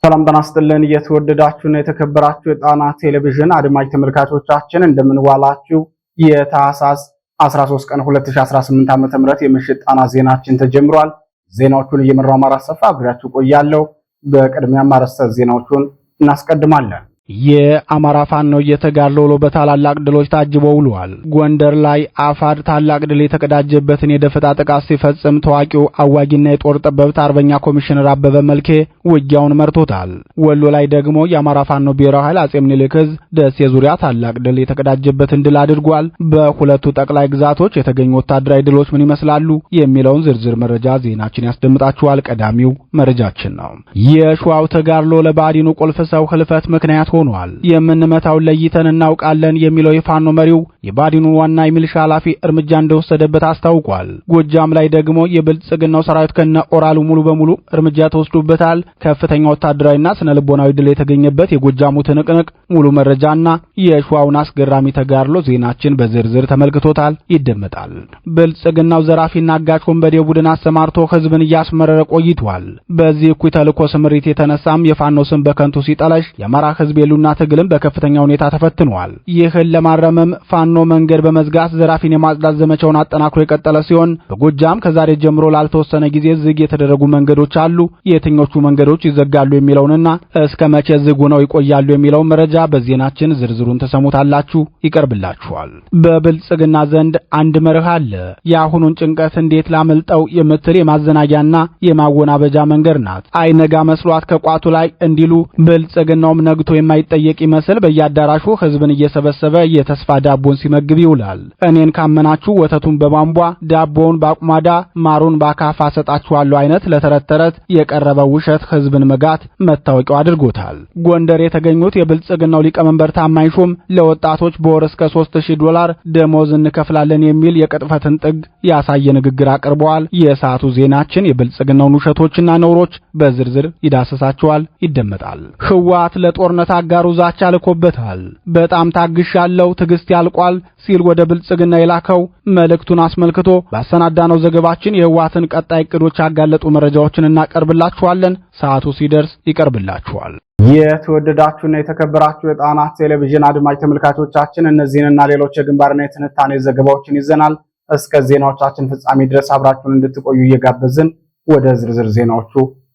ሰላም ጤና ይስጥልን የተወደዳችሁና የተከበራችሁ የጣና ቴሌቪዥን አድማጭ ተመልካቾቻችን እንደምንዋላችሁ የታህሳስ 13 ቀን 2018 ዓ.ም የምሽት ጣና ዜናችን ተጀምሯል። ዜናዎቹን እየመራው አማራ ሰፋ አብራችሁ ቆያለሁ። በቅድሚያም አርዕስተ ዜናዎቹን እናስቀድማለን። የአማራ ፋኖ እየተጋደሉ በታላላቅ ድሎች ታጅበው ውለዋል። ጎንደር ላይ አፋድ ታላቅ ድል የተቀዳጀበትን የደፈጣ ጥቃት ሲፈጽም ታዋቂው አዋጊና የጦር ጠበብት አርበኛ ኮሚሽነር አበበ መልኬ ውጊያውን መርቶታል። ወሎ ላይ ደግሞ የአማራ ፋኖ ብሔራዊ ኃይል አጼ ምኒልክ ዕዝ ደሴ ዙሪያ ታላቅ ድል የተቀዳጀበትን ድል አድርጓል። በሁለቱ ጠቅላይ ግዛቶች የተገኙ ወታደራዊ ድሎች ምን ይመስላሉ የሚለውን ዝርዝር መረጃ ዜናችን ያስደምጣችኋል። ቀዳሚው መረጃችን ነው። የሸዋው ተጋድሎ ለባዲኑ ቁልፍ ሰው ህልፈት ምክንያት ሆኗል። የምንመታው ለይተን እናውቃለን የሚለው የፋኖ መሪው የባዲኑ ዋና የሚሊሻ ኃላፊ እርምጃ እንደወሰደበት አስታውቋል። ጎጃም ላይ ደግሞ የብልጽግናው ሰራዊት ከነ ኦራሉ ሙሉ በሙሉ እርምጃ ተወስዶበታል። ከፍተኛ ወታደራዊና ስነ ልቦናዊ ድል የተገኘበት የጎጃሙ ትንቅንቅ ሙሉ መረጃና የሸዋውን አስገራሚ ተጋድሎ ዜናችን በዝርዝር ተመልክቶታል፣ ይደመጣል። ብልጽግናው ዘራፊና አጋች ወንበዴ ቡድን አሰማርቶ ህዝብን እያስመረረ ቆይቷል። በዚህ እኩይ ተልዕኮ ስምሪት የተነሳም የፋኖ ስም በከንቱ ሲጠለሽ የአማራ ህዝብ የሉና ትግልም በከፍተኛ ሁኔታ ተፈትኗል። ይህን ለማረመም ፋኖ መንገድ በመዝጋት ዘራፊን የማጽዳት ዘመቻውን አጠናክሮ የቀጠለ ሲሆን በጎጃም ከዛሬ ጀምሮ ላልተወሰነ ጊዜ ዝግ የተደረጉ መንገዶች አሉ። የትኞቹ መንገዶች ይዘጋሉ የሚለውንና እስከ መቼ ዝግ ሆነው ይቆያሉ የሚለውን መረጃ በዜናችን ዝርዝሩን ተሰሙታላችሁ፣ ይቀርብላችኋል። በብልጽግና ዘንድ አንድ መርህ አለ። የአሁኑን ጭንቀት እንዴት ላመልጠው የምትል የማዘናጊያና የማወናበጃ መንገድ ናት። አይነጋ መስሏት ከቋቱ ላይ እንዲሉ ብልጽግናውም ነግቶ የማይጠየቅ ይመስል በየአዳራሹ ህዝብን እየሰበሰበ የተስፋ ዳቦን ሲመግብ ይውላል። እኔን ካመናችሁ ወተቱን በቧንቧ ዳቦውን ባቁማዳ ማሩን ባካፋ ሰጣችኋለሁ አይነት ለተረት ተረት የቀረበው ውሸት ህዝብን መጋት መታወቂያው አድርጎታል። ጎንደር የተገኙት የብልጽግናው ሊቀመንበር ታማኝ ሹም ለወጣቶች በወር እስከ $3000 ደሞዝ እንከፍላለን የሚል የቅጥፈትን ጥግ ያሳየ ንግግር አቅርበዋል። የሰዓቱ ዜናችን የብልጽግናውን ውሸቶችና ነውሮች በዝርዝር ይዳሰሳቸዋል፣ ይደመጣል። ህወሓት ለጦርነት አጋሩ ዛቻ ልኮበታል። በጣም ታግሻለሁ፣ ትግስት ያልቋል ሲል ወደ ብልጽግና የላከው መልእክቱን አስመልክቶ ባሰናዳነው ዘገባችን የህወሓትን ቀጣይ እቅዶች ያጋለጡ መረጃዎችን እናቀርብላችኋለን። ሰዓቱ ሲደርስ ይቀርብላችኋል። የተወደዳችሁና የተከበራችሁ የጣና ቴሌቪዥን አድማጭ ተመልካቾቻችን እነዚህንና ሌሎች የግንባርና የትንታኔ ዘገባዎችን ይዘናል። እስከ ዜናዎቻችን ፍጻሜ ድረስ አብራችሁን እንድትቆዩ እየጋበዝን ወደ ዝርዝር ዜናዎቹ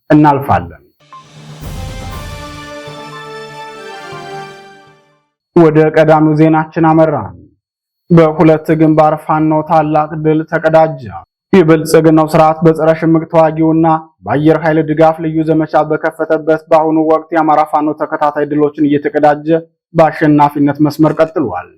እናልፋለን። ወደ ቀዳሚው ዜናችን አመራን። በሁለት ግንባር ፋኖ ታላቅ ድል ተቀዳጀ። የብልጽግናው ስርዓት በጸረ ሽምቅ ተዋጊውና በአየር ኃይል ድጋፍ ልዩ ዘመቻ በከፈተበት በአሁኑ ወቅት የአማራ ፋኖ ተከታታይ ድሎችን እየተቀዳጀ በአሸናፊነት መስመር ቀጥሏል።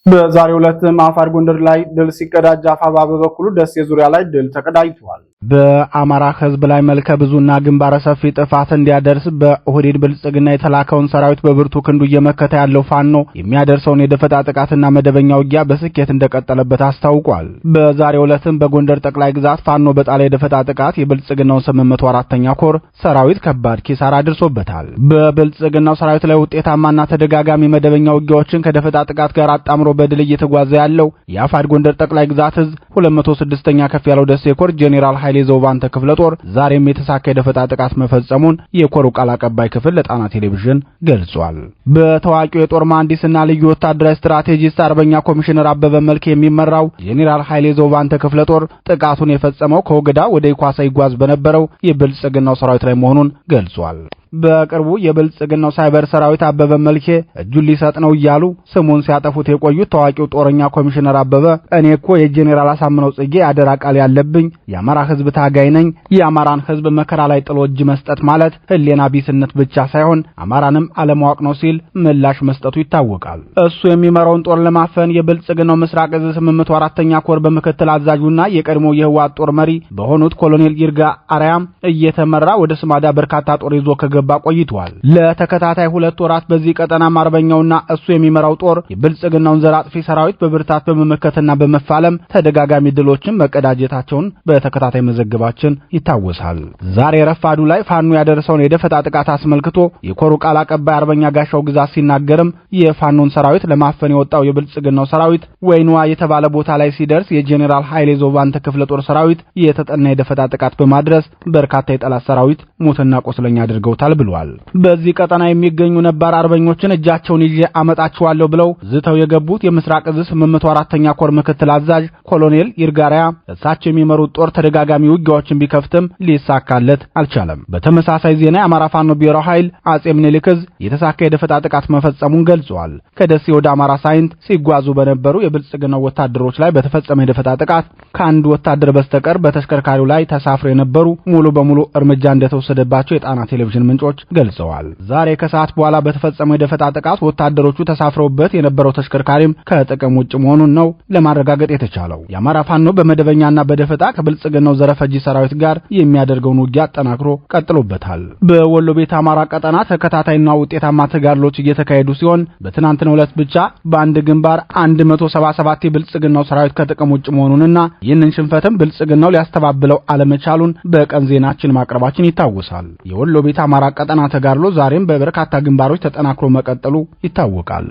በዛሬው ዕለትም አፋር ጎንደር ላይ ድል ሲቀዳጅ አፋባ በበኩሉ ደሴ ዙሪያ ላይ ድል ተቀዳጅቷል። በአማራ ህዝብ ላይ መልከ ብዙና ግንባረ ሰፊ ጥፋት እንዲያደርስ በኦህዴድ ብልጽግና የተላከውን ሰራዊት በብርቱ ክንዱ እየመከተ ያለው ፋኖ የሚያደርሰውን የደፈጣ ጥቃትና መደበኛ ውጊያ በስኬት እንደቀጠለበት አስታውቋል። በዛሬው ዕለትም በጎንደር ጠቅላይ ግዛት ፋኖ በጣለ የደፈጣ ጥቃት የብልጽግናውን 804ኛ ኮር ሰራዊት ከባድ ኪሳራ አድርሶበታል። በብልጽግናው ሰራዊት ላይ ውጤታማና ተደጋጋሚ መደበኛ ውጊያዎችን ከደፈጣ ጥቃት ጋር አጣምሮ በድል እየተጓዘ ያለው የአፋድ ጎንደር ጠቅላይ ግዛት ዕዝ 203ኛ ከፍ ያለው ደሴ ኮር ጄኔራል ኃይሌ ዘውባንተ ክፍለ ጦር ዛሬም የተሳካ የደፈጣ ጥቃት መፈጸሙን የኮሩ ቃል አቀባይ ክፍል ለጣና ቴሌቪዥን ገልጿል። በታዋቂው የጦር መሐንዲስና ልዩ ወታደራዊ ስትራቴጂስት አርበኛ ኮሚሽነር አበበ መልኬ የሚመራው ጄኔራል ኃይሌ ዘውባንተ ክፍለ ጦር ጥቃቱን የፈጸመው ከወገዳ ወደ ኢኳሳ ይጓዝ በነበረው የብልጽግናው ሰራዊት ላይ መሆኑን ገልጿል። በቅርቡ የብልጽግናው ሳይበር ሰራዊት አበበ መልኬ እጁን ሊሰጥ ነው እያሉ ስሙን ሲያጠፉት የቆዩት ታዋቂው ጦረኛ ኮሚሽነር አበበ እኔ እኮ የጄኔራል አሳምነው ጽጌ አደራ ቃል ያለብኝ የአማራ ህዝብ ታጋይ ነኝ። የአማራን ህዝብ መከራ ላይ ጥሎ እጅ መስጠት ማለት ህሊና ቢስነት ብቻ ሳይሆን አማራንም አለማወቅ ነው ሲል ምላሽ መስጠቱ ይታወቃል። እሱ የሚመራውን ጦር ለማፈን የብልጽግናው ምስራቅ ዕዝ 804ኛ ኮር በምክትል አዛዡና የቀድሞ የህወሓት ጦር መሪ በሆኑት ኮሎኔል ይርጋ አርያም እየተመራ ወደ ስማዳ በርካታ ጦር ይዞ ከገባ ቆይቷል። ለተከታታይ 2 ወራት በዚህ ቀጠና አርበኛውና እሱ የሚመራው ጦር የብልጽግናውን ዘር አጥፊ ሰራዊት በብርታት በመመከትና በመፋለም ተደጋጋሚ ድሎችን መቀዳጀታቸውን በተከታታይ መዘገባችን ይታወሳል። ዛሬ ረፋዱ ላይ ፋኖ ያደረሰውን የደፈጣ ጥቃት አስመልክቶ የኮሩ ቃል አቀባይ አርበኛ ጋሻው ግዛት ሲናገርም የፋኖን ሰራዊት ለማፈን የወጣው የብልጽግናው ሰራዊት ወይንዋ የተባለ ቦታ ላይ ሲደርስ የጄኔራል ኃይሌ ዘውባንተ ክፍለ ጦር ሰራዊት የተጠና የደፈጣ ጥቃት በማድረስ በርካታ የጠላት ሰራዊት ሞትና ቆስለኛ አድርገውታል ብሏል። በዚህ ቀጠና የሚገኙ ነባር አርበኞችን እጃቸውን ይዤ አመጣቸዋለሁ ብለው ዝተው የገቡት የምስራቅ እዝ 804ኛ ኮር ምክትል አዛዥ ኮሎኔል ይርጋሪያ እሳቸው የሚመሩት ጦር ተደጋጋሚ ውጊያዎችን ቢከፍትም ሊሳካለት አልቻለም። በተመሳሳይ ዜና የአማራ ፋኖ ብሔራዊ ኃይል አጼ ምኒልክ ዕዝ የተሳካ የደፈጣ ጥቃት መፈጸሙን ገልጿል። ከደሴ ወደ አማራ ሳይንት ሲጓዙ በነበሩ የብልጽግናው ወታደሮች ላይ በተፈጸመ የደፈጣ ጥቃት ከአንድ ወታደር በስተቀር በተሽከርካሪው ላይ ተሳፍረው የነበሩ ሙሉ በሙሉ እርምጃ እንደተወሰደባቸው የጣና ቴሌቪዥን ምንጮች ገልጸዋል። ዛሬ ከሰዓት በኋላ በተፈጸመው የደፈጣ ጥቃት ወታደሮቹ ተሳፍረውበት የነበረው ተሽከርካሪም ከጥቅም ውጭ መሆኑን ነው ለማረጋገጥ የተቻለው። የአማራ ፋኖ በመደበኛና በደፈጣ ከብልጽግናው ዘረፈጂ ሰራዊት ጋር የሚያደርገውን ውጊያ አጠናክሮ ቀጥሎበታል። በወሎ ቤት አማራ ቀጠና ተከታታይና ውጤታማ ተጋድሎች እየተካሄዱ ሲሆን በትናንትናው ዕለት ብቻ በአንድ ግንባር 177 የብልጽግናው ሰራዊት ከጥቅም ውጭ መሆኑንና ይህንን ሽንፈትም ብልጽግናው ሊያስተባብለው አለመቻሉን በቀን ዜናችን ማቅረባችን ይታወሳል። የወሎ ቤት አማራ ቀጠና ተጋድሎ ዛሬም በበርካታ ግንባሮች ተጠናክሮ መቀጠሉ ይታወቃል።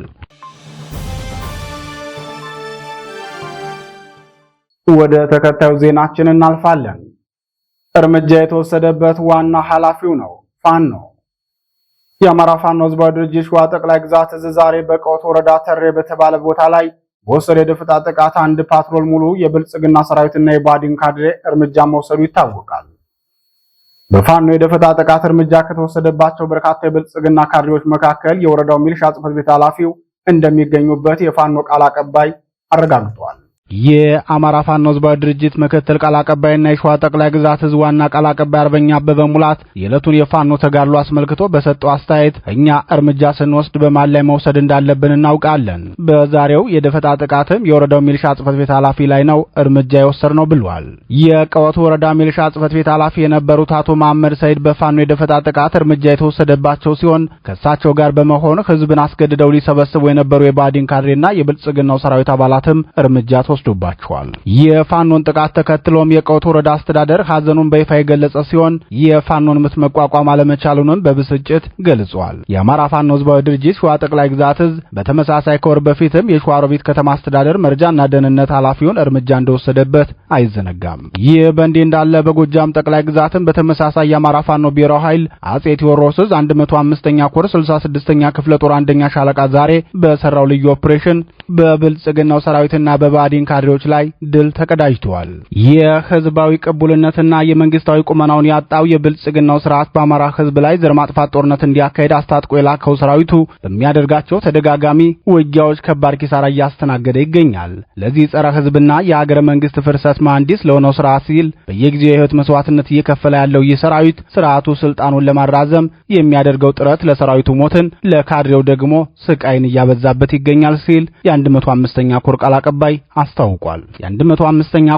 ወደ ተከታዩ ዜናችን እናልፋለን። እርምጃ የተወሰደበት ዋና ኃላፊው ነው ፋኖ። የአማራ ፋኖ ህዝባዊ ድርጅት ሸዋ ጠቅላይ ግዛት እዝ ዛሬ በቀወት ወረዳ ተሬ በተባለ ቦታ ላይ በወሰደ የደፈጣ ጥቃት አንድ ፓትሮል ሙሉ የብልጽግና ሰራዊትና የባዲን ካድሬ እርምጃ መውሰዱ ይታወቃል። በፋኖ የደፈጣ ጥቃት እርምጃ ከተወሰደባቸው በርካታ የብልጽግና ካድሬዎች መካከል የወረዳው ሚሊሻ ጽሕፈት ቤት ኃላፊው እንደሚገኙበት የፋኖ ቃል አቀባይ አረጋግጧል። የአማራ ፋኖ ህዝባዊ ድርጅት ምክትል ቃል አቀባይና የሸዋ ጠቅላይ ግዛት ህዝብ ዋና ቃል አቀባይ አርበኛ አበበ ሙላት የዕለቱን የፋኖ ተጋድሎ አስመልክቶ በሰጠው አስተያየት እኛ እርምጃ ስንወስድ በማን ላይ መውሰድ እንዳለብን እናውቃለን። በዛሬው የደፈጣ ጥቃትም የወረዳው ሚሊሻ ጽሕፈት ቤት ኃላፊ ላይ ነው እርምጃ የወሰድነው ብሏል። የቀወቱ ወረዳ ሚሊሻ ጽሕፈት ቤት ኃላፊ የነበሩት አቶ መሐመድ ሰይድ በፋኖ የደፈጣ ጥቃት እርምጃ የተወሰደባቸው ሲሆን ከእሳቸው ጋር በመሆን ህዝብን አስገድደው ሊሰበስቡ የነበሩ የባዲን ካድሬና የብልጽግናው ሰራዊት አባላትም እርምጃ ተወስዶባቸዋል። የፋኖን ጥቃት ተከትሎም የቀወት ወረዳ አስተዳደር ሐዘኑን በይፋ የገለጸ ሲሆን የፋኖን ምት መቋቋም አለመቻሉንም በብስጭት ገልጿል። የአማራ ፋኖ ህዝባዊ ድርጅት ሸዋ ጠቅላይ ግዛት እዝ በተመሳሳይ ከወር በፊትም የሸዋሮቢት ከተማ አስተዳደር መረጃና ደህንነት ኃላፊውን እርምጃ እንደወሰደበት አይዘነጋም። ይህ በእንዲህ እንዳለ በጎጃም ጠቅላይ ግዛትም በተመሳሳይ የአማራ ፋኖ ብሔራዊ ኃይል አጼ ቴዎድሮስ እዝ 105ኛ ኮር 66ኛ ክፍለ ጦር አንደኛ ሻለቃ ዛሬ በሰራው ልዩ ኦፕሬሽን በብልጽግናው ሰራዊትና በባዲን ካድሬዎች ላይ ድል ተቀዳጅቷል። የህዝባዊ ቅቡልነትና የመንግስታዊ ቁመናውን ያጣው የብልጽግናው ስርዓት በአማራ ህዝብ ላይ ዘር ማጥፋት ጦርነት እንዲያካሄድ አስታጥቆ የላከው ሰራዊቱ በሚያደርጋቸው ተደጋጋሚ ውጊያዎች ከባድ ኪሳራ እያስተናገደ ይገኛል። ለዚህ ጸረ ህዝብና የሀገረ መንግስት ፍርሰት መሐንዲስ ለሆነው ስርዓት ሲል በየጊዜው የህይወት መስዋዕትነት እየከፈለ ያለው ይህ ሰራዊት ስርዓቱ ስልጣኑን ለማራዘም የሚያደርገው ጥረት ለሰራዊቱ ሞትን፣ ለካድሬው ደግሞ ስቃይን እያበዛበት ይገኛል ሲል የ105ኛ ኮር ቃል አቀባይ አስታውቋል። የ105ኛ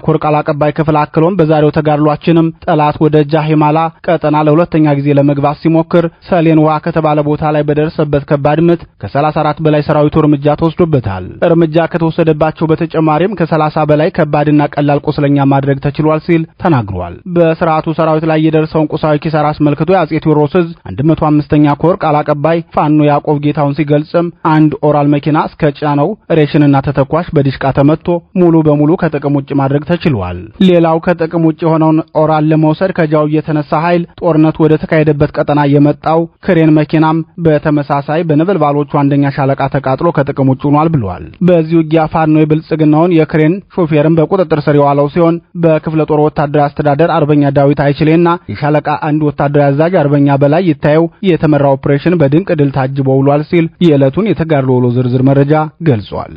ኮር ቃል አቀባይ ክፍል አክሎም በዛሬው ተጋድሏችንም ጠላት ወደ ጃሂማላ ቀጠና ለሁለተኛ ጊዜ ለመግባት ሲሞክር ሰሌን ውሃ ከተባለ ቦታ ላይ በደረሰበት ከባድ ምት ከ34 በላይ ሰራዊቱ እርምጃ ተወስዶበታል። እርምጃ ከተወሰደባቸው በተጨማሪም ከ30 በላይ ከባድና ቀላል ቁስለኛ ማድረግ ተችሏል ሲል ተናግሯል። በስርዓቱ ሰራዊት ላይ የደረሰውን ቁሳዊ ኪሳራ አስመልክቶ የአጼ ቴዎድሮስ ዕዝ 105ኛ ኮር ቃል አቀባይ ፋኖ ያዕቆብ ጌታውን ሲገልጽም አንድ ኦራል መኪና እስከ ጫነው ሬሽንና ተተኳሽ በዲሽቃ ተመቶ ሙሉ በሙሉ ከጥቅም ውጭ ማድረግ ተችሏል። ሌላው ከጥቅም ውጭ የሆነውን ኦራል ለመውሰድ ከጃው የተነሳ ኃይል ጦርነቱ ወደ ተካሄደበት ቀጠና የመጣው ክሬን መኪናም በተመሳሳይ በነበልባሎቹ አንደኛ ሻለቃ ተቃጥሎ ከጥቅም ውጭ ሆኗል ብሏል። በዚህ ውጊያ ፋኖ የብልጽግናውን የክሬን ሾፌርን በቁጥጥር ስር የዋለው ሲሆን በክፍለ ጦር ወታደራዊ አስተዳደር አርበኛ ዳዊት አይችሌና የሻለቃ አንድ ወታደራዊ አዛዥ አርበኛ በላይ ይታየው የተመራ ኦፕሬሽን በድንቅ ድል ታጅቦ ውሏል ሲል የዕለቱን የተጋድሎ ውሎ ዝርዝር መረጃ ገልጿል።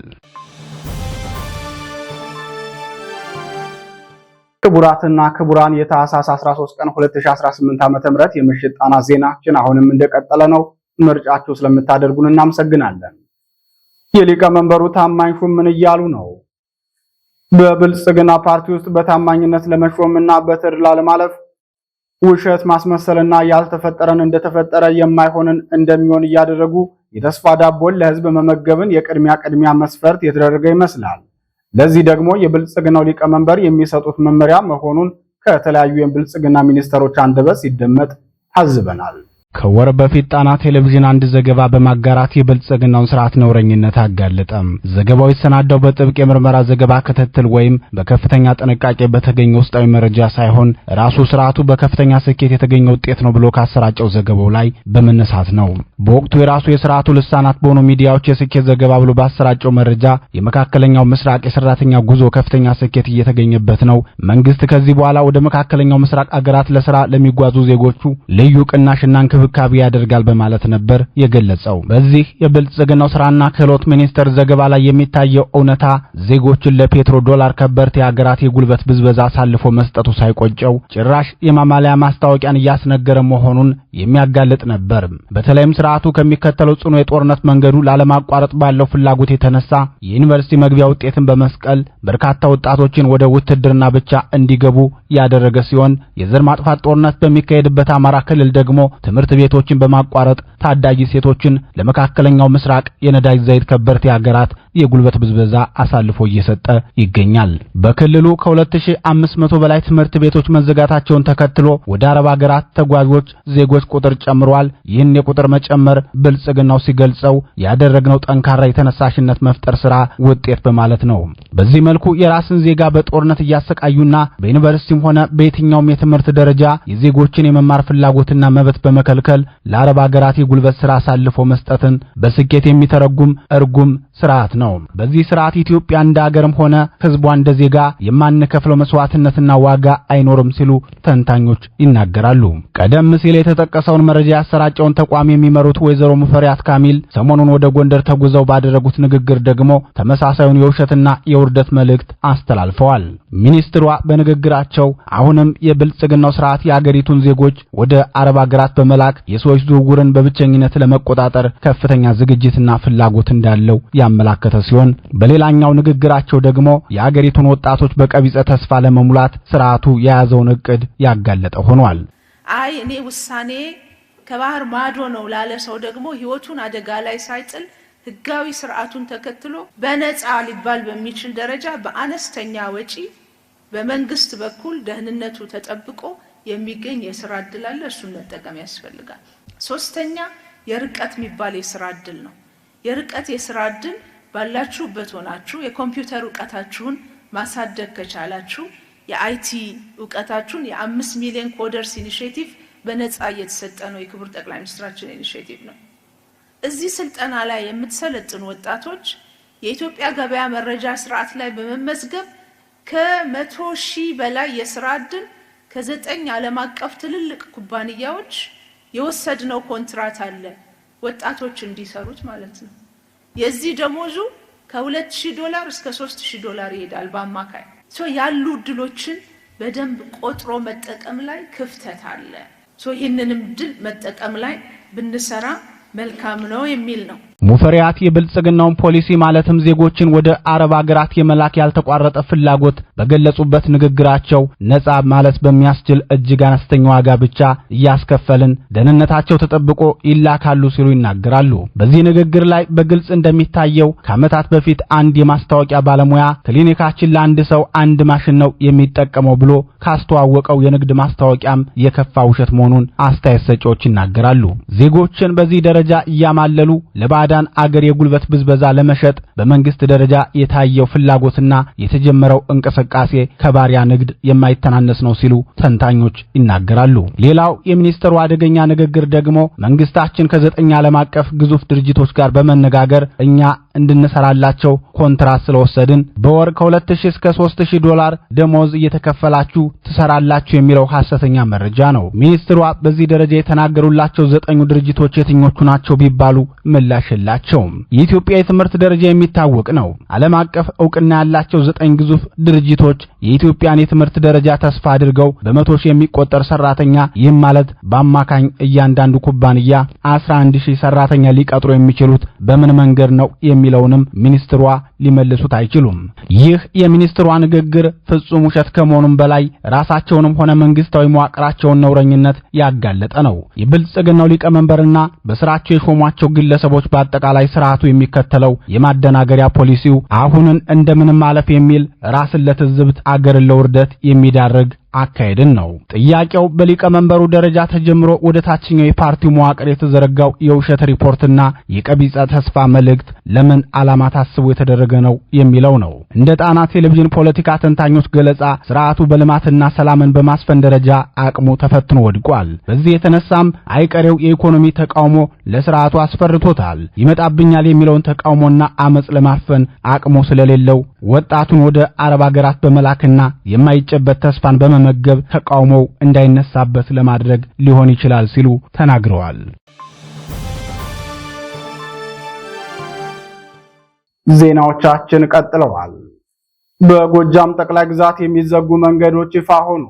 ክቡራትና ክቡራን የታህሳስ 13 ቀን 2018 ዓ.ም የምሽት ጣና ዜናችን አሁንም እንደቀጠለ ነው። ምርጫችሁ ስለምታደርጉን እናመሰግናለን። የሊቀመንበሩ ታማኝ ሹም ምን እያሉ ነው? በብልጽግና ፓርቲ ውስጥ በታማኝነት ለመሾምና በትርላ ለማለፍ ውሸት ማስመሰልና ያልተፈጠረን እንደተፈጠረ የማይሆንን እንደሚሆን እያደረጉ የተስፋ ዳቦን ለህዝብ መመገብን የቅድሚያ መስፈርት የተደረገ ይመስላል። ለዚህ ደግሞ የብልጽግናው ሊቀመንበር የሚሰጡት መመሪያ መሆኑን ከተለያዩ የብልጽግና ሚኒስተሮች አንደበት ሲደመጥ ታዝበናል። ከወር በፊት ጣና ቴሌቪዥን አንድ ዘገባ በማጋራት የብልጽግናውን ስርዓት ነውረኝነት አጋለጠ። ዘገባው የተሰናዳው በጥብቅ የምርመራ ዘገባ ክትትል ወይም በከፍተኛ ጥንቃቄ በተገኘ ውስጣዊ መረጃ ሳይሆን ራሱ ስርዓቱ በከፍተኛ ስኬት የተገኘ ውጤት ነው ብሎ ካሰራጨው ዘገባው ላይ በመነሳት ነው። በወቅቱ የራሱ የስርዓቱ ልሳናት በሆኑ ሚዲያዎች የስኬት ዘገባ ብሎ ባሰራጨው መረጃ የመካከለኛው ምስራቅ የሰራተኛ ጉዞ ከፍተኛ ስኬት እየተገኘበት ነው፣ መንግስት ከዚህ በኋላ ወደ መካከለኛው ምስራቅ አገራት ለስራ ለሚጓዙ ዜጎቹ ልዩ ቅናሽና እንክብካቤ ያደርጋል በማለት ነበር የገለጸው። በዚህ የብልጽግናው ስራና ክህሎት ሚኒስቴር ዘገባ ላይ የሚታየው እውነታ ዜጎችን ለፔትሮ ዶላር ከበርቴ አገራት የጉልበት ብዝበዛ አሳልፎ መስጠቱ ሳይቆጨው ጭራሽ የማማለያ ማስታወቂያን እያስነገረ መሆኑን የሚያጋልጥ ነበር። በተለይም ስርዓቱ ከሚከተለው ጽኑ የጦርነት መንገዱ ላለማቋረጥ ባለው ፍላጎት የተነሳ የዩኒቨርሲቲ መግቢያ ውጤትን በመስቀል በርካታ ወጣቶችን ወደ ውትድርና ብቻ እንዲገቡ ያደረገ ሲሆን የዘር ማጥፋት ጦርነት በሚካሄድበት አማራ ክልል ደግሞ ትምህርት ቤቶችን በማቋረጥ ታዳጊ ሴቶችን ለመካከለኛው ምስራቅ የነዳጅ ዘይት ከበርቴ አገራት የጉልበት ብዝበዛ አሳልፎ እየሰጠ ይገኛል። በክልሉ ከ2500 በላይ ትምህርት ቤቶች መዘጋታቸውን ተከትሎ ወደ አረብ አገራት ተጓዦች ዜጎች ቁጥር ጨምሯል። ይህን የቁጥር መጨመር ብልጽግናው ሲገልጸው ያደረግነው ጠንካራ የተነሳሽነት መፍጠር ስራ ውጤት በማለት ነው። በዚህ መልኩ የራስን ዜጋ በጦርነት እያሰቃዩና በዩኒቨርሲቲም ሆነ በየትኛውም የትምህርት ደረጃ የዜጎችን የመማር ፍላጎትና መብት በመከልከል ለአረብ አገራት የጉልበት ስራ አሳልፎ መስጠትን በስኬት የሚተረጉም እርጉም ስርዓት ነው። በዚህ ስርዓት ኢትዮጵያ እንደ ሀገርም ሆነ ህዝቧ እንደ ዜጋ የማንከፍለው መስዋዕትነትና ዋጋ አይኖርም ሲሉ ተንታኞች ይናገራሉ። ቀደም ሲል የተጠቀሰውን መረጃ ያሰራጨውን ተቋም የሚመሩት ወይዘሮ ሙፈሪያት ካሚል ሰሞኑን ወደ ጎንደር ተጉዘው ባደረጉት ንግግር ደግሞ ተመሳሳዩን የውሸትና የውርደት መልእክት አስተላልፈዋል። ሚኒስትሯ በንግግራቸው አሁንም የብልጽግናው ስርዓት የአገሪቱን ዜጎች ወደ አረብ አገራት በመላክ የሰዎች ዝውውርን በብቸኝነት ለመቆጣጠር ከፍተኛ ዝግጅትና ፍላጎት እንዳለው ያመላከተ ሲሆን በሌላኛው ንግግራቸው ደግሞ የአገሪቱን ወጣቶች በቀቢጸ ተስፋ ለመሙላት ስርዓቱ የያዘውን እቅድ ያጋለጠ ሆኗል። እኔ ውሳኔ ከባህር ማዶ ነው ላለ ሰው ደግሞ ህይወቱን አደጋ ላይ ሳይጥል ህጋዊ ስርዓቱን ተከትሎ በነፃ ሊባል በሚችል ደረጃ በአነስተኛ ወጪ በመንግስት በኩል ደህንነቱ ተጠብቆ የሚገኝ የሥራ ዕድል አለ። እሱን መጠቀም ያስፈልጋል። ሶስተኛ የርቀት የሚባል የሥራ ዕድል ነው። የርቀት የሥራ ዕድል ባላችሁበት ሆናችሁ የኮምፒውተር ዕውቀታችሁን ማሳደግ ከቻላችሁ የአይቲ ዕውቀታችሁን የ5 ሚሊዮን ኮደርስ ኢኒሼቲቭ በነፃ እየተሰጠ ነው። የክቡር ጠቅላይ ሚኒስትራችን ኢኒሼቲቭ ነው። እዚህ ስልጠና ላይ የምትሰለጥኑ ወጣቶች የኢትዮጵያ ገበያ መረጃ ስርዓት ላይ በመመዝገብ ከ100,000 በላይ የሥራ ዕድል ከ9 ዓለም አቀፍ ትልልቅ ኩባንያዎች የወሰድነው ኮንትራት አለ። ወጣቶች እንዲሰሩት ማለት ነው። የዚህ ደሞዙ ከ$2,000 እስከ $3,000 ይሄዳል በአማካይ። ያሉ ዕድሎችን በደንብ ቆጥሮ መጠቀም ላይ ክፍተት አለ። ይህንንም ዕድል መጠቀም ላይ ብንሰራ መልካም ነው የሚል ነው። ሙፈሪያት የብልጽግናውን ፖሊሲ ማለትም ዜጎችን ወደ አረብ አገራት የመላክ ያልተቋረጠ ፍላጎት በገለጹበት ንግግራቸው ነፃ ማለት በሚያስችል እጅግ አነስተኛ ዋጋ ብቻ እያስከፈልን ደህንነታቸው ተጠብቆ ይላካሉ ሲሉ ይናገራሉ። በዚህ ንግግር ላይ በግልጽ እንደሚታየው ከዓመታት በፊት አንድ የማስታወቂያ ባለሙያ ክሊኒካችን ለአንድ ሰው አንድ ማሽን ነው የሚጠቀመው ብሎ ካስተዋወቀው የንግድ ማስታወቂያም የከፋ ውሸት መሆኑን አስተያየት ሰጪዎች ይናገራሉ። ዜጎችን በዚህ ደረጃ እያማለሉ ለባዕዳን አገር የጉልበት ብዝበዛ ለመሸጥ በመንግስት ደረጃ የታየው ፍላጎትና የተጀመረው እንቅስቃሴ ከባሪያ ንግድ የማይተናነስ ነው ሲሉ ተንታኞች ይናገራሉ። ሌላው የሚኒስትሩ አደገኛ ንግግር ደግሞ መንግስታችን ከ9 ዓለም አቀፍ ግዙፍ ድርጅቶች ጋር በመነጋገር እኛ እንድንሰራላቸው ኮንትራት ስለወሰድን በወር ከ$2,000 እስከ $3,000 ደሞዝ እየተከፈላችሁ ትሰራላችሁ የሚለው ሐሰተኛ መረጃ ነው። ሚኒስትሯ በዚህ ደረጃ የተናገሩላቸው 9 ድርጅቶች የትኞቹ ናቸው ቢባሉ ምላሽ የላቸውም። የኢትዮጵያ የትምህርት ደረጃ የሚታወቅ ነው። ዓለም አቀፍ ዕውቅና ያላቸው 9 ግዙፍ ድርጅቶች የኢትዮጵያን የትምህርት ደረጃ ተስፋ አድርገው በ100,000 የሚቆጠር ሰራተኛ ይህም ማለት በአማካኝ እያንዳንዱ ኩባንያ 11,000 ሰራተኛ ሊቀጥሩ የሚችሉት በምን መንገድ ነው የሚለውንም ሚኒስትሯ ሊመልሱት አይችሉም። ይህ የሚኒስትሯ ንግግር ፍጹም ውሸት ከመሆኑም በላይ ራሳቸውንም ሆነ መንግስታዊ መዋቅራቸውን ነውረኝነት ያጋለጠ ነው። የብልጽግናው ሊቀመንበርና በስራቸው የሾሟቸው ግለሰቦች በአጠቃላይ ስርዓቱ የሚከተለው የማደናገሪያ ፖሊሲው አሁንን እንደምንም ማለፍ የሚል ራስን ለትዝብት አገርን ለውርደት የሚዳርግ አካሄድን ነው። ጥያቄው በሊቀመንበሩ ደረጃ ተጀምሮ ወደ ታችኛው የፓርቲው መዋቅር የተዘረጋው የውሸት ሪፖርትና የቀቢጸ ተስፋ መልእክት ለምን ዓላማ ታስቦ የተደረገ ነው የሚለው ነው። እንደ ጣና ቴሌቪዥን ፖለቲካ ተንታኞች ገለጻ ስርዓቱ በልማትና ሰላምን በማስፈን ደረጃ አቅሙ ተፈትኖ ወድቋል። በዚህ የተነሳም አይቀሬው የኢኮኖሚ ተቃውሞ ለስርዓቱ አስፈርቶታል። ይመጣብኛል የሚለውን ተቃውሞና አመጽ ለማፈን አቅሙ ስለሌለው ወጣቱን ወደ አረብ ሀገራት በመላክና የማይጨበት ተስፋን በመመገብ ተቃውሞው እንዳይነሳበት ለማድረግ ሊሆን ይችላል ሲሉ ተናግረዋል። ዜናዎቻችን ቀጥለዋል። በጎጃም ጠቅላይ ግዛት የሚዘጉ መንገዶች ይፋ ሆኑ።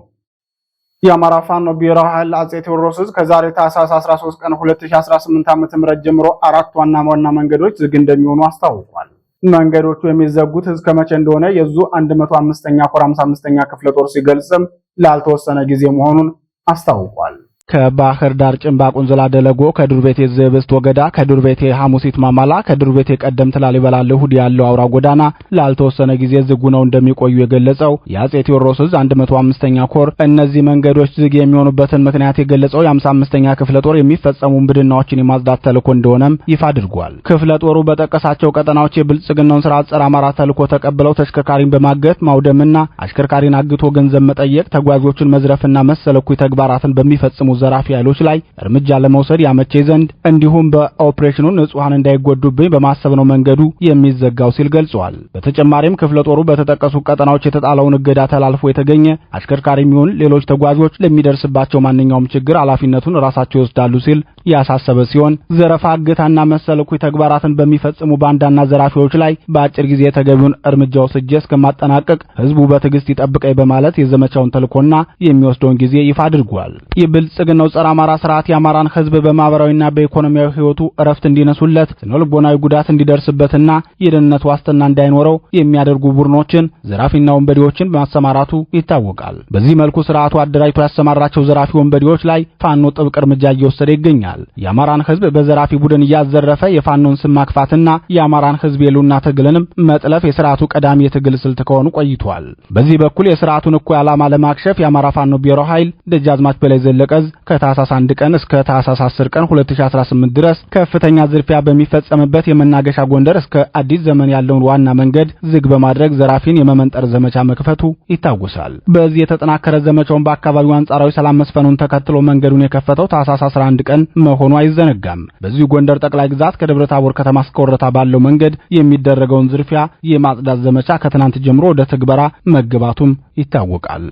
የአማራ ፋኖ ብሔራዊ ኃይል አጼ ቴዎድሮስ ከዛሬ ታህሳስ 13 ቀን 2018 ዓ.ም ጀምሮ 4 ዋና መንገዶች ዝግ እንደሚሆኑ አስታውቋል። መንገዶቹ የሚዘጉት እስከ መቼ እንደሆነ የዙ 105ኛ ኮር 55ኛ ክፍለ ጦር ሲገልጽም ላልተወሰነ ጊዜ መሆኑን አስታውቋል። ከባህር ዳር ጭንባ ቁንዝላ ደለጎ፣ ከዱር ቤቴ ዘብስት ወገዳ፣ ከዱር ቤቴ ሐሙሲት ማማላ፣ ከዱር ቤቴ ቀደምት ላሊበላ ለሁዲ ያለው አውራ ጎዳና ላልተወሰነ ጊዜ ዝግ ነው እንደሚቆዩ የገለጸው የአጼ ቴዎድሮስ 105ኛ ኮር እነዚህ መንገዶች ዝግ የሚሆኑበትን ምክንያት የገለጸው የ55ኛ ክፍለ ጦር የሚፈጸሙ ብድናዎችን የማጽዳት ተልዕኮ እንደሆነም ይፋ አድርጓል። ክፍለ ጦሩ በጠቀሳቸው ቀጠናዎች የብልጽግናውን ስርዓት ጸረ አማራ ተልዕኮ ተቀብለው ተሽከርካሪን በማገት ማውደምና አሽከርካሪን አግቶ ገንዘብ መጠየቅ፣ ተጓዦችን መዝረፍና መሰል እኩይ ተግባራትን በሚፈጽሙ ዘራፊ ኃይሎች ላይ እርምጃ ለመውሰድ ያመቼ ዘንድ እንዲሁም በኦፕሬሽኑ ንጹሃን እንዳይጎዱብኝ በማሰብ ነው መንገዱ የሚዘጋው ሲል ገልጿል። በተጨማሪም ክፍለ ጦሩ በተጠቀሱ ቀጠናዎች የተጣለውን እገዳ ተላልፎ የተገኘ አሽከርካሪም ይሁን ሌሎች ተጓዦች ለሚደርስባቸው ማንኛውም ችግር ኃላፊነቱን ራሳቸው ይወስዳሉ ሲል ያሳሰበ ሲሆን ዘረፋ፣ እገታና መሰል እኩይ ተግባራትን በሚፈጽሙ ባንዳና ዘራፊዎች ላይ በአጭር ጊዜ ተገቢውን እርምጃ ወስጄ እስከማጠናቀቅ ህዝቡ በትዕግስት ይጠብቀኝ በማለት የዘመቻውን ተልዕኮና የሚወስደውን ጊዜ ይፋ አድርጓል። የብልጽግናው ጸረ አማራ ስርዓት የአማራን ህዝብ በማህበራዊና በኢኮኖሚያዊ ህይወቱ እረፍት እንዲነሱለት፣ ስነልቦናዊ ጉዳት እንዲደርስበትና የደህንነት ዋስትና እንዳይኖረው የሚያደርጉ ቡድኖችን፣ ዘራፊና ወንበዴዎችን በማሰማራቱ ይታወቃል። በዚህ መልኩ ስርዓቱ አደራጅቶ ያሰማራቸው ዘራፊ ወንበዴዎች ላይ ፋኖ ጥብቅ እርምጃ እየወሰደ ይገኛል። የአማራን ህዝብ በዘራፊ ቡድን እያዘረፈ የፋኖን ስም ማክፋትና የአማራን ህዝብ የሉና ትግልንም መጥለፍ የስርዓቱ ቀዳሚ የትግል ስልት ከሆኑ ቆይቷል። በዚህ በኩል የስርዓቱን እኩይ ዓላማ ለማክሸፍ የአማራ ፋኖ ብሔራዊ ኃይል ደጃዝማች በላይ ዘለቀዝ ከታህሳስ 1 ቀን እስከ ታህሳስ 10 ቀን 2018 ድረስ ከፍተኛ ዝርፊያ በሚፈጸምበት የመናገሻ ጎንደር እስከ አዲስ ዘመን ያለውን ዋና መንገድ ዝግ በማድረግ ዘራፊን የመመንጠር ዘመቻ መክፈቱ ይታወሳል። በዚህ የተጠናከረ ዘመቻውን በአካባቢው አንጻራዊ ሰላም መስፈኑን ተከትሎ መንገዱን የከፈተው ታህሳስ 11 ቀን መሆኑ አይዘነጋም። በዚህ ጎንደር ጠቅላይ ግዛት ከደብረ ታቦር ከተማ እስከ ወረታ ባለው መንገድ የሚደረገውን ዝርፊያ የማጽዳት ዘመቻ ከትናንት ጀምሮ ወደ ትግበራ መገባቱም ይታወቃል።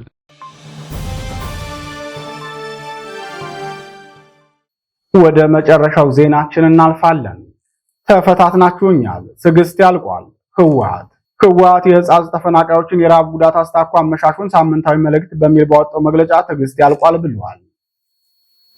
ወደ መጨረሻው ዜናችን እናልፋለን። ተፈታትናችሁኛል፣ ትዕግስት ያልቋል። ህወሓት የህፃጽ ተፈናቃዮችን የረሃብ ጉዳት አስታኳ አመሻሹን ሳምንታዊ መልእክት በሚል ባወጣው መግለጫ ትዕግስት ያልቋል ብለዋል።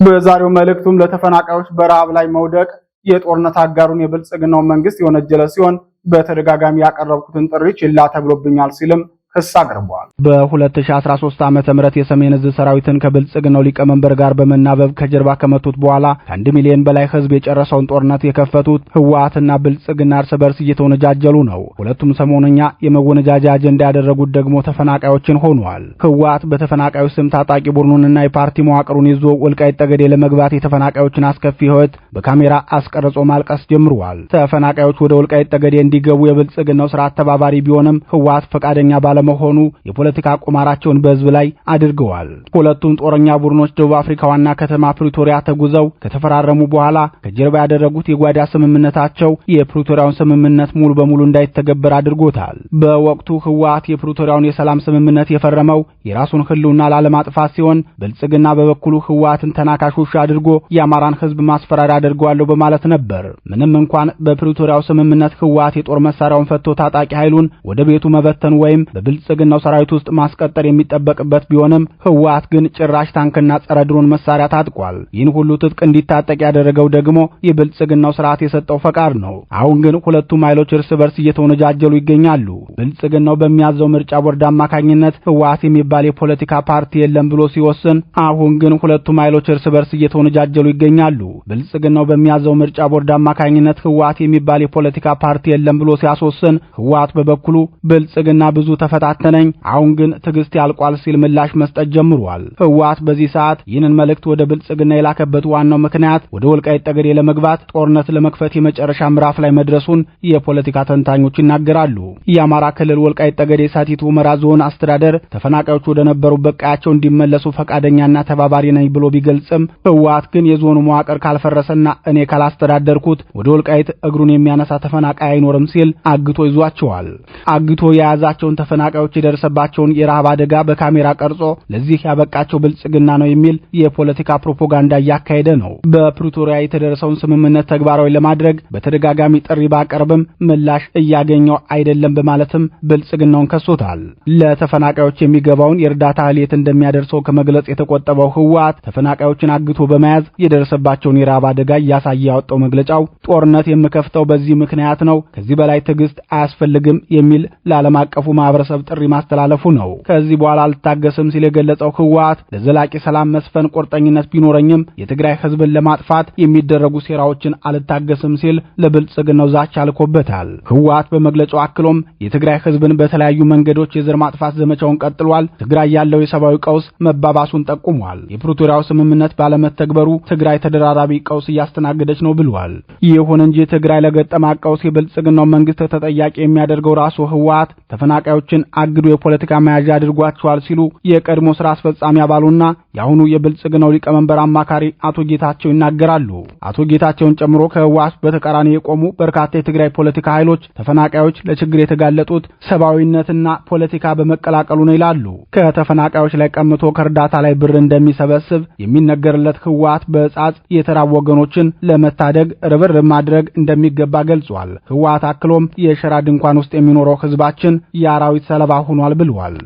በዛሬው መልእክቱም ለተፈናቃዮች በረሃብ ላይ መውደቅ የጦርነት አጋሩን የብልጽግናው መንግስት የወነጀለ ሲሆን በተደጋጋሚ ያቀረብኩትን ጥሪ ችላ ተብሎብኛል ሲልም ክስ አቅርቧል። በ2013 ዓመተ ምህረት የሰሜን ዕዝ ሰራዊትን ከብልጽግናው ሊቀመንበር ጋር በመናበብ ከጀርባ ከመቱት በኋላ ከ1 ሚሊዮን በላይ ህዝብ የጨረሰውን ጦርነት የከፈቱት ህወሓትና ብልጽግና እርስ በርስ እየተወነጃጀሉ ነው። ሁለቱም ሰሞነኛ የመወነጃጃ አጀንዳ ያደረጉት ደግሞ ተፈናቃዮችን ሆኗል። ህወሓት በተፈናቃዮች ስም ታጣቂ ቡድኑንና የፓርቲ መዋቅሩን ይዞ ወልቃይት ጠገዴ ለመግባት የተፈናቃዮችን አስከፊ ህይወት በካሜራ አስቀርጾ ማልቀስ ጀምሯል። ተፈናቃዮች ወደ ወልቃይት ጠገዴ እንዲገቡ የብልጽግናው ስርዓት ተባባሪ ቢሆንም ህወሓት ፈቃደኛ ባለመሆኑ የፖለቲካ ቁማራቸውን በህዝብ ላይ አድርገዋል። ሁለቱም ጦረኛ ቡድኖች ደቡብ አፍሪካ ዋና ከተማ ፕሪቶሪያ ተጉዘው ከተፈራረሙ በኋላ ከጀርባ ያደረጉት የጓዳ ስምምነታቸው የፕሪቶሪያውን ስምምነት ሙሉ በሙሉ እንዳይተገበር አድርጎታል። በወቅቱ ህወሓት የፕሪቶሪያውን የሰላም ስምምነት የፈረመው የራሱን ህልውና ላለማጥፋት ሲሆን ብልጽግና በበኩሉ ህወሓትን ተናካሾች አድርጎ የአማራን ህዝብ ማስፈራሪያ አድርገዋለሁ በማለት ነበር። ምንም እንኳን በፕሪቶሪያው ስምምነት ህወሓት የጦር መሳሪያውን ፈቶ ታጣቂ ኃይሉን ወደ ቤቱ መበተን ወይም በብልጽግናው ሰራዊት ውስጥ ማስቀጠር የሚጠበቅበት ቢሆንም ህወሓት ግን ጭራሽ ታንክና ጸረ ድሮን መሳሪያ ታጥቋል። ይህን ሁሉ ትጥቅ እንዲታጠቅ ያደረገው ደግሞ የብልጽግናው ስርዓት የሰጠው ፈቃድ ነው። አሁን ግን ሁለቱም ኃይሎች እርስ በርስ እየተወነጃጀሉ ይገኛሉ። ብልጽግናው በሚያዘው ምርጫ ቦርድ አማካኝነት ህወሓት የሚባል የፖለቲካ ፓርቲ የለም ብሎ ሲወስን፣ አሁን ግን ሁለቱም ኃይሎች እርስ በርስ እየተወነጃጀሉ ይገኛሉ። ብልጽግናው በሚያዘው ምርጫ ቦርድ አማካኝነት ህወሓት የሚባል የፖለቲካ ፓርቲ የለም ብሎ ሲያስወስን፣ ህወሓት በበኩሉ ብልጽግና ብዙ እየተፈታተነኝ፣ አሁን ግን ትዕግስት ያልቋል ሲል ምላሽ መስጠት ጀምሯል። ህወሓት በዚህ ሰዓት ይህንን መልእክት ወደ ብልጽግና የላከበት ዋናው ምክንያት ወደ ወልቃይት ጠገዴ ለመግባት ጦርነት ለመክፈት የመጨረሻ ምዕራፍ ላይ መድረሱን የፖለቲካ ተንታኞች ይናገራሉ። የአማራ ክልል ወልቃይት ጠገዴ ሰቲት ሁመራ ዞን አስተዳደር ተፈናቃዮች ወደ ነበሩበት ቀያቸው እንዲመለሱ ፈቃደኛና ተባባሪ ነኝ ብሎ ቢገልጽም ህወሓት ግን የዞኑ መዋቅር ካልፈረሰና እኔ ካላስተዳደርኩት ወደ ወልቃይት እግሩን የሚያነሳ ተፈናቃይ አይኖርም ሲል አግቶ ይዟቸዋል። አግቶ የያዛቸውን ተፈናቃዮች የደረሰባቸውን የረሃብ አደጋ በካሜራ ቀርጾ ለዚህ ያበቃቸው ብልጽግና ነው የሚል የፖለቲካ ፕሮፓጋንዳ እያካሄደ ነው። በፕሪቶሪያ የተደረሰውን ስምምነት ተግባራዊ ለማድረግ በተደጋጋሚ ጥሪ ባቀርብም ምላሽ እያገኘው አይደለም በማለትም ብልጽግናውን ከሶታል። ለተፈናቃዮች የሚገባውን የእርዳታ እህል እንደሚያደርሰው ከመግለጽ የተቆጠበው ህወሓት ተፈናቃዮችን አግቶ በመያዝ የደረሰባቸውን የረሃብ አደጋ እያሳየ ያወጣው መግለጫው ጦርነት የምከፍተው በዚህ ምክንያት ነው፣ ከዚህ በላይ ትዕግስት አያስፈልግም የሚል ለዓለም አቀፉ ማህበረሰብ ጥሪ ማስተላለፉ ነው። ከዚህ በኋላ አልታገስም ሲል የገለጸው ህወሓት ለዘላቂ ሰላም መስፈን ቁርጠኝነት ቢኖረኝም የትግራይ ህዝብን ለማጥፋት የሚደረጉ ሴራዎችን አልታገስም ሲል ለብልጽግናው ዛቻ አልኮበታል። ህወሓት በመግለጫው አክሎም የትግራይ ህዝብን በተለያዩ መንገዶች የዘር ማጥፋት ዘመቻውን ቀጥሏል፣ ትግራይ ያለው የሰብአዊ ቀውስ መባባሱን ጠቁሟል። የፕሪቶሪያው ስምምነት ባለመተግበሩ ትግራይ ተደራራቢ ቀውስ እያስተናገደች ነው ብሏል። ይሁን እንጂ ትግራይ ለገጠማት ቀውስ የብልጽግናው መንግስት ተጠያቂ የሚያደርገው ራሱ ህወሓት ተፈናቃዮችን አግዶ የፖለቲካ መያዣ አድርጓቸዋል ሲሉ የቀድሞ ስራ አስፈጻሚ አባሉና የአሁኑ የብልጽግናው ሊቀመንበር አማካሪ አቶ ጌታቸው ይናገራሉ። አቶ ጌታቸውን ጨምሮ ከህወሓት በተቃራኒ የቆሙ በርካታ የትግራይ ፖለቲካ ኃይሎች ተፈናቃዮች ለችግር የተጋለጡት ሰብአዊነትና ፖለቲካ በመቀላቀሉ ነው ይላሉ። ከተፈናቃዮች ላይ ቀምቶ ከእርዳታ ላይ ብር እንደሚሰበስብ የሚነገርለት ህወሓት በጻጽ የተራቡ ወገኖችን ለመታደግ ርብርብ ማድረግ እንደሚገባ ገልጿል። ህወሓት አክሎም የሸራ ድንኳን ውስጥ የሚኖረው ህዝባችን የአራዊት ሰለባ ሆኗል ብሏል።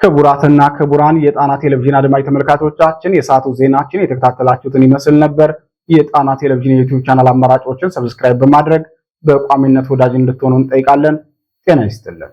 ክቡራትና ክቡራን የጣና ቴሌቪዥን አድማጭ ተመልካቾቻችን የሰዓቱ ዜናችን የተከታተላችሁትን ይመስል ነበር። የጣና ቴሌቪዥን የዩቲዩብ ቻናል አማራጮችን ሰብስክራይብ በማድረግ በቋሚነት ወዳጅ እንድትሆኑ እንጠይቃለን። ጤና ይስጥልን።